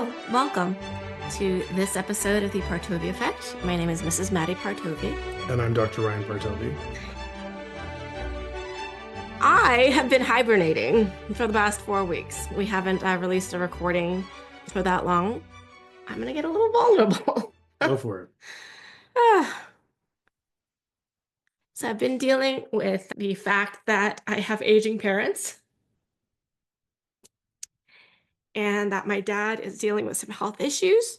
Hello, welcome to this episode of the Partovi Effect. My name is Mrs. Madi Partovi. And I'm Dr. Ryan Partovi. I have been hibernating for the past 4 weeks. We haven't released a recording for that long. I'm going to get a little vulnerable. Go for it. So I've been dealing with the fact that I have aging parents and that my dad is dealing with some health issues.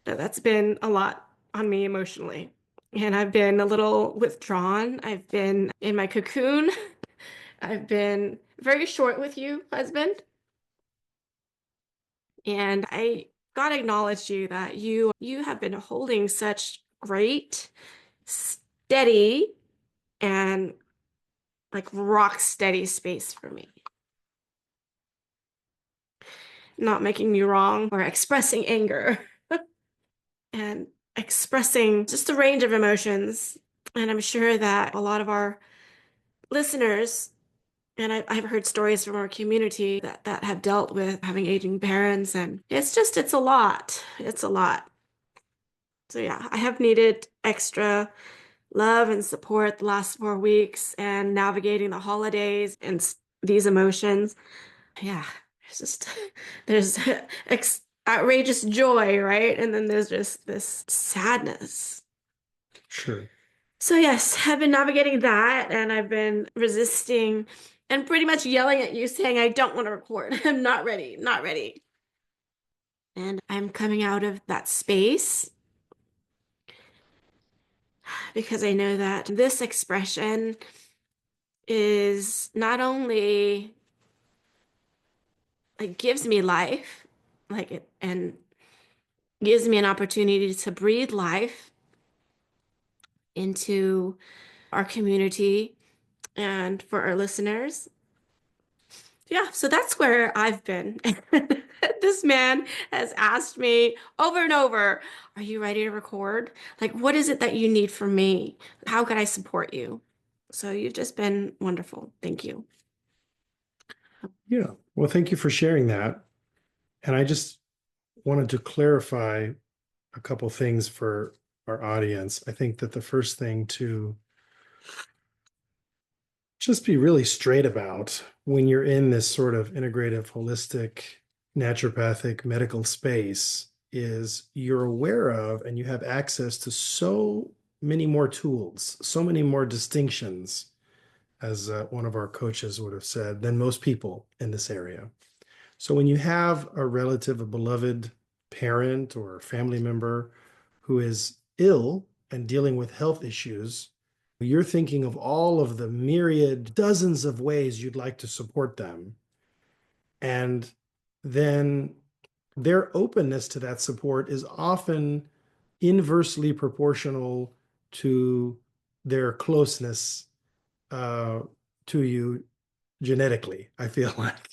That's been a lot on me emotionally. And I've been a little withdrawn. I've been in my cocoon. I've been very short with you, husband. And I gotta acknowledge you that you have been holding such great, steady, and like rock steady space for me. Not making me wrong or expressing anger and expressing just a range of emotions. And I'm sure that a lot of our listeners, and I've heard stories from our community that have dealt with having aging parents, and it's a lot. It's a lot. So yeah, I have needed extra love and support the last 4 weeks and navigating the holidays and these emotions. Yeah, it's just, there's outrageous joy, right? And then there's just this sadness. Sure. So yes, I've been navigating that and I've been resisting and pretty much yelling at you saying, I don't want to record. I'm not ready, not ready. And I'm coming out of that space because I know that this expression is not only like gives me life, like it, and gives me an opportunity to breathe life into our community and for our listeners. Yeah, so that's where I've been. This man has asked me over and over, are you ready to record? Like, what is it that you need from me? How can I support you? So you've just been wonderful. Thank you. Yeah. Well, thank you for sharing that. And I just wanted to clarify a couple things for our audience. I think that the first thing to just be really straight about when you're in this sort of integrative, holistic, naturopathic medical space is you're aware of and you have access to so many more tools, so many more distinctions, as one of our coaches would have said, than most people in this area. So when you have a relative, a beloved parent or family member who is ill and dealing with health issues, you're thinking of all of the myriad, dozens of ways you'd like to support them. And then their openness to that support is often inversely proportional to their closeness to you genetically, I feel like.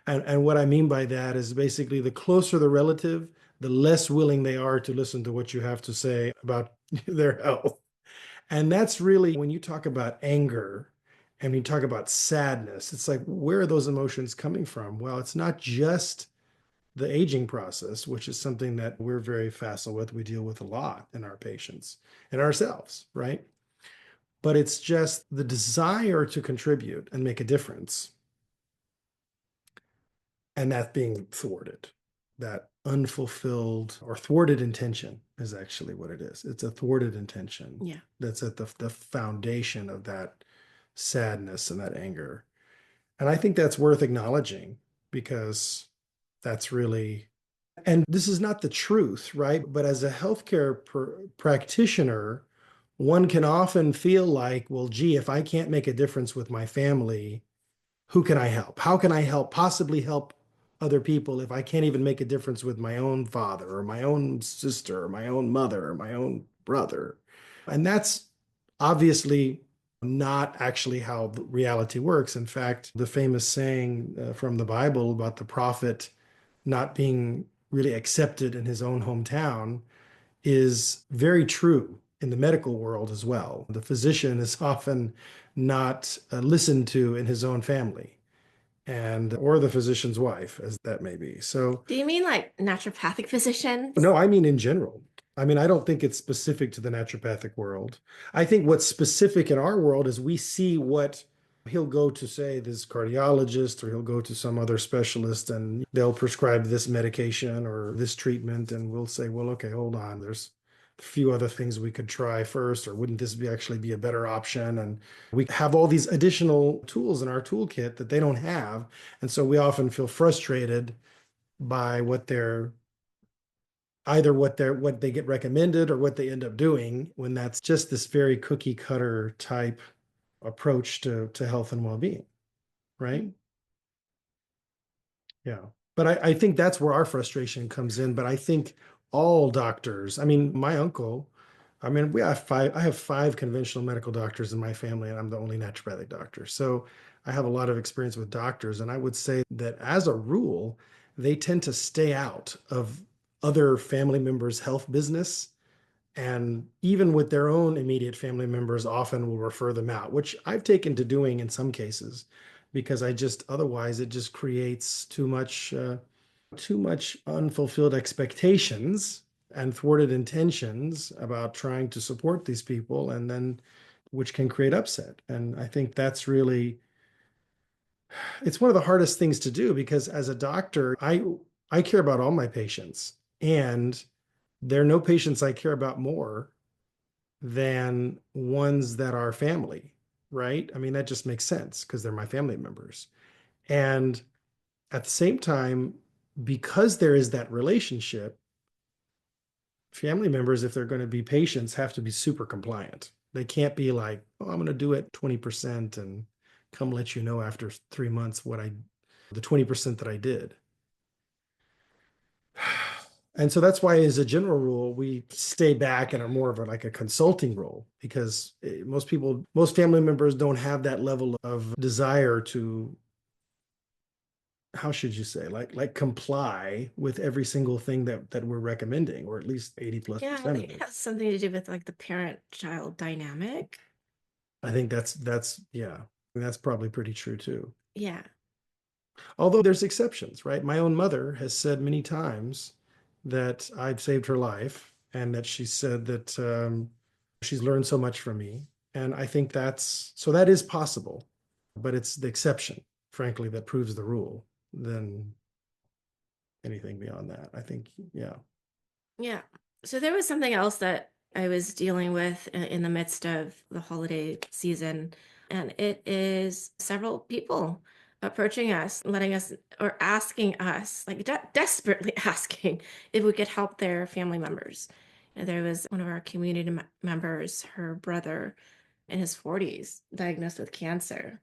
And what I mean by that is basically the closer the relative, the less willing they are to listen to what you have to say about their health. And that's really when you talk about anger and you talk about sadness, it's like, where are those emotions coming from? Well, it's not just the aging process, which is something that we're very facile with. We deal with a lot in our patients and ourselves, right? But it's just the desire to contribute and make a difference. And that's being thwarted. That unfulfilled or thwarted intention is actually what it is. It's a thwarted intention. Yeah. That's at the foundation of that sadness and that anger. And I think that's worth acknowledging because that's really, and this is not the truth, right? But as a healthcare practitioner, one can often feel like, well, gee, if I can't make a difference with my family, who can I help? How can I help, possibly help other people if I can't even make a difference with my own father or my own sister or my own mother or my own brother? And that's obviously not actually how the reality works. In fact, the famous saying from the Bible about the prophet not being really accepted in his own hometown is very true in the medical world as well. The physician is often not listened to in his own family. and or the physician's wife, as that may be. So Do you mean like naturopathic physicians? no, I mean in general. I mean, I don't think it's specific to the naturopathic world. I think what's specific in our world is we see what he'll go to, say, this cardiologist, or he'll go to some other specialist and they'll prescribe this medication or this treatment. And we'll say, well, okay, hold on. There's a few other things we could try first, or wouldn't this be actually be a better option? And we have all these additional tools in our toolkit that they don't have. And so we often feel frustrated by what they get recommended or what they end up doing, when that's just this very cookie cutter type approach to health and well-being, right? Mm. Yeah. But I think that's where our frustration comes in. But I think all doctors, I mean, my uncle, I mean, I have five conventional medical doctors in my family, and I'm the only naturopathic doctor. So I have a lot of experience with doctors. And I would say that as a rule, they tend to stay out of other family members' health business. And even with their own immediate family members, often will refer them out, which I've taken to doing in some cases, because otherwise it just creates too much unfulfilled expectations and thwarted intentions about trying to support these people, and then which can create upset. And I think it's one of the hardest things to do, because as a doctor, I care about all my patients, and there are no patients I care about more than ones that are family, right? I mean, that just makes sense because they're my family members. And at the same time, because there is that relationship, family members, if they're going to be patients, have to be super compliant. They can't be like, oh, I'm going to do it 20% and come let you know after 3 months the 20% that I did. And so that's why, as a general rule, we stay back and are more of like a consulting role, because most family members don't have that level of desire to, how should you say, like comply with every single thing that we're recommending, or at least 80 plus Yeah, I percent of think it it. has something to do with like the parent-child dynamic. I think that's yeah, that's probably pretty true too. Yeah. Although there's exceptions, right? My own mother has said many times that I've saved her life, and that she said that she's learned so much from me. And I think that is possible, but it's the exception, frankly, that proves the rule than anything beyond that. I think, yeah. Yeah. So there was something else that I was dealing with in the midst of the holiday season, and it is several people approaching us, letting us or asking us, like desperately asking if we could help their family members. And there was one of our community members, her brother in his 40s, diagnosed with cancer.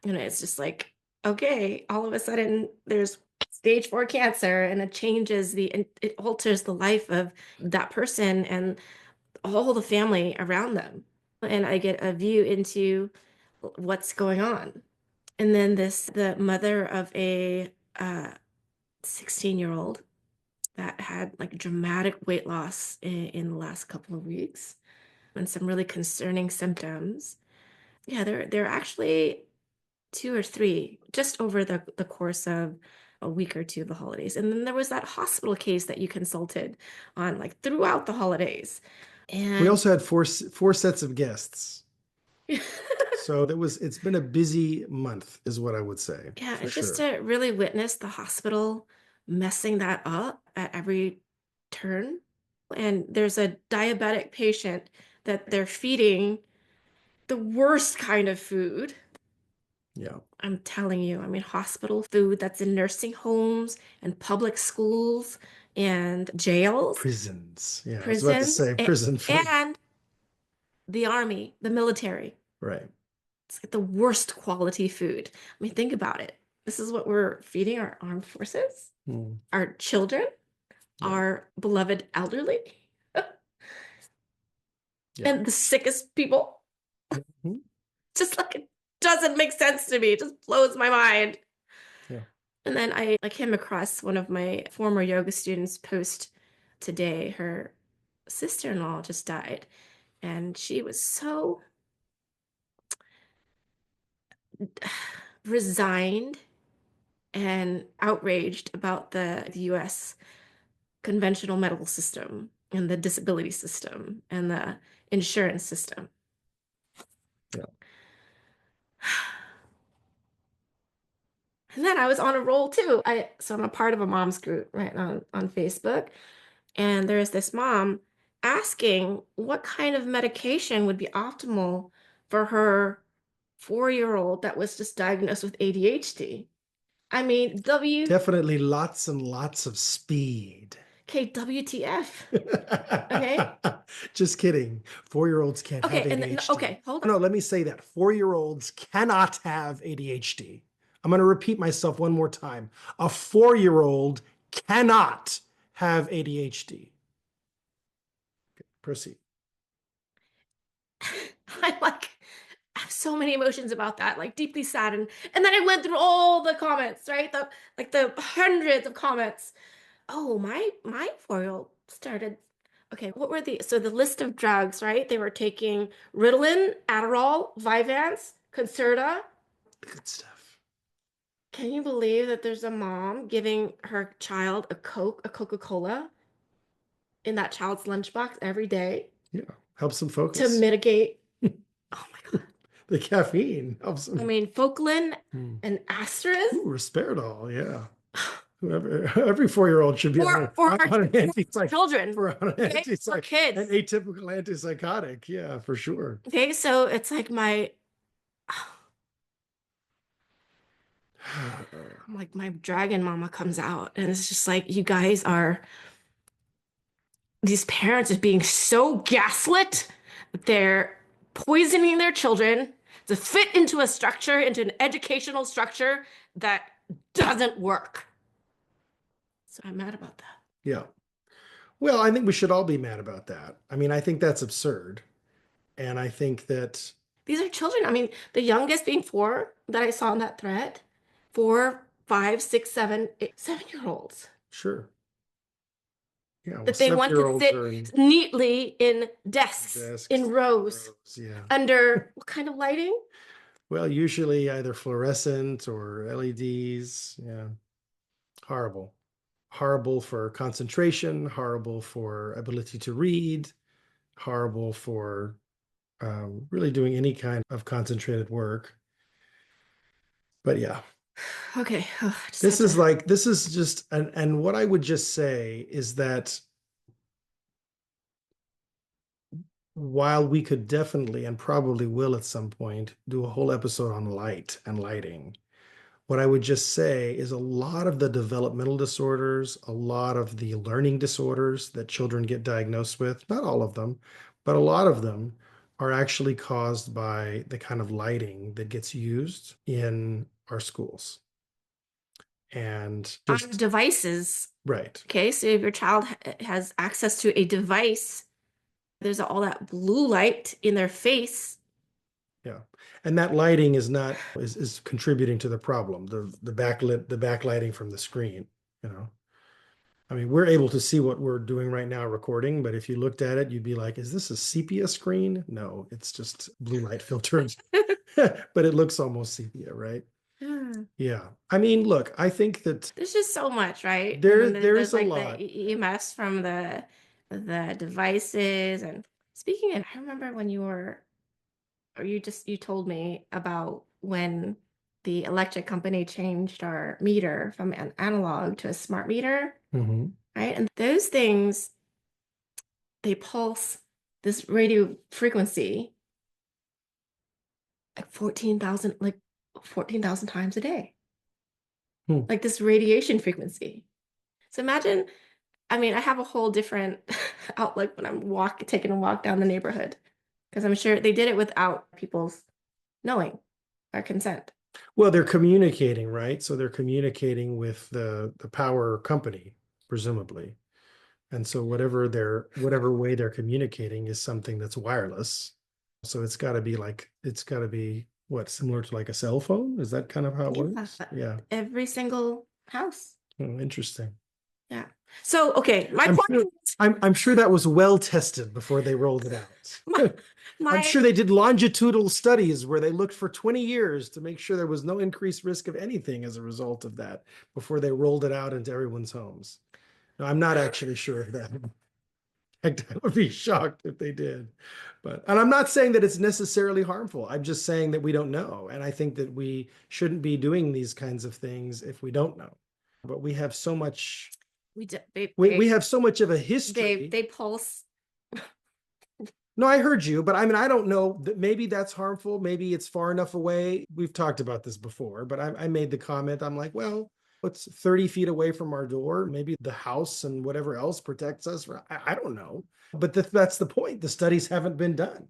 And it's just like, okay, all of a sudden there's stage 4 cancer, and it alters the life of that person and all the family around them. And I get a view into what's going on. And then the mother of a 16-year-old that had like dramatic weight loss in the last couple of weeks and some really concerning symptoms. Yeah, they're actually two or three just over the course of a week or two of the holidays. And then there was that hospital case that you consulted on like throughout the holidays. We And also had four sets of guests. So it's been a busy month, is what I would say, yeah, for and just sure. to really witness the hospital messing that up at every turn. And there's a diabetic patient that they're feeding the worst kind of food. Yeah. I'm telling you, I mean, hospital food that's in nursing homes and public schools and jails, Prisons. Yeah, I was about to prisons, say prison food. and the army, the military. Right. It's like the worst quality food. I mean, think about it. This is what we're feeding our armed forces, Mm, our children, yeah. our beloved elderly, Yeah. and the sickest people. Mhm. Just like it doesn't make sense to me. It just blows my mind. Yeah. And then I came across one of my former yoga students post today. Her sister-in-law just died, and she was so resigned and outraged about the US conventional medical system and the disability system and the insurance system. Yeah. And then I was on a roll too. So I'm a part of a mom's group right on Facebook. And there's this mom asking what kind of medication would be optimal for her 4-year-old that was just diagnosed with ADHD. I mean, Definitely lots and lots of speed. WTF. Okay. Just kidding. 4-year-olds can't have Okay. And ADHD. okay, hold on. No, let me say that. 4-year-olds cannot have ADHD. I'm going to repeat myself one more time. A 4-year-old cannot have ADHD. Okay, proceed. I like I have so many emotions about that, like deeply saddened. And then I went through all the comments, right? The hundreds of comments. Oh, my 4-year-old started. Okay, what were the list of drugs, right? They were taking Ritalin, Adderall, Vyvanse, Concerta. Good stuff. Can you believe that there's a mom giving her child a Coke, a Coca-Cola in that child's lunchbox every day Yeah, helps them to focus. mitigate? Oh my God. The caffeine helps I them. mean, Focalin Hmm. and Asteris Ooh, Risperidol, yeah. Whoever, every 4-year-old should be on an children, okay? For an kids. atypical antipsychotic. Yeah, for sure. Okay, so it's like my dragon mama comes out and it's just like you guys are these parents are being so gaslit that they're poisoning their children to fit into a structure, into an educational structure that doesn't work. So I'm mad about that. Yeah. Well, I think we should all be mad about that. I mean, I think that's absurd. And I think that, These are children. I mean, the youngest being 4 that I saw in that thread, 4, 5, 6, 7, 8, 7-year-olds sure. Yeah, well, that they want to 7-year-olds sit are in neatly in desks, in desks, rows, rows. Yeah. under what kind of lighting? Well, usually either fluorescent or LEDs. Yeah. Horrible. Horrible for concentration, horrible for ability to read, horrible for really doing any kind of concentrated work. But yeah, Okay, I just had to. this is just, and what I would just say is that while we could definitely and probably will at some point do a whole episode on light and lighting, what I would just say is a lot of the developmental disorders, a lot of the learning disorders that children get diagnosed with, not all of them, but a lot of them are actually caused by the kind of lighting that gets used in our schools. And On just, devices. right. Okay, so if your child has access to a device, there's all that blue light in their face. Yeah. And that lighting is contributing to the problem, the backlighting from the screen, you know. I mean, we're able to see what we're doing right now recording, but if you looked at it, you'd be like, is this a sepia screen? No, it's just blue light filters. But it looks almost sepia, right? Hmm. Yeah. I mean, look, I think that There's just so much, right? And then there there's is a like the lot. EMS from the devices. And speaking of, I remember when you told me about when the electric company changed our meter from an analog to a smart meter, Mhm. right? And those things, they pulse this radio frequency like 14,000 times a day, Hmm. like this radiation frequency. So imagine, I mean, I have a whole different outlook when I'm taking a walk down the neighborhood because I'm sure they did it without people's knowing or consent. Well, they're communicating, right? So they're communicating with the power company, presumably. And so whatever way they're communicating is something that's wireless. So it's got to be what, similar to like a cell phone? Is that kind of how it Yeah, works? Yeah. every single house. Oh, interesting. Yeah. So, okay, my I'm sure point, I'm sure that was well tested before they rolled it my, out. I'm my sure they did longitudinal studies where they looked for 20 years to make sure there was no increased risk of anything as a result of that before they rolled it out into everyone's homes. No, I'm not actually sure of that. In fact, I would be shocked if they did. And I'm not saying that it's necessarily harmful. I'm just saying that we don't know. And I think that we shouldn't be doing these kinds of things if we don't know. But we have so much, we d- they we they have so much of a they history. they pulse. No, I heard you, but I mean, I don't know that maybe that's harmful. Maybe it's far enough away. We've talked about this before, but I made the comment. I'm like, well, it's 30 feet away from our door. Maybe the house and whatever else protects us. I don't know. But that's the point. The studies haven't been done.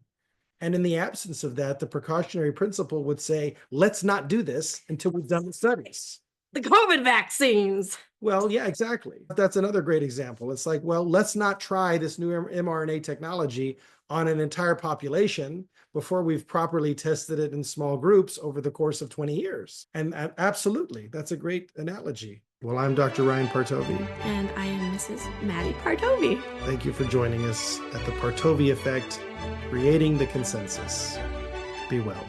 And in the absence of that, the precautionary principle would say, let's not do this until we've done the studies. The COVID vaccines. Well, yeah, exactly. That's another great example. It's like, well, let's not try this new mRNA technology on an entire population before we've properly tested it in small groups over the course of 20 years. And absolutely, that's a great analogy. Well, I'm Dr. Ryan Partovi. And I am Mrs. Madi Partovi. Thank you for joining us at the Partovi Effect, creating the consensus. Be well.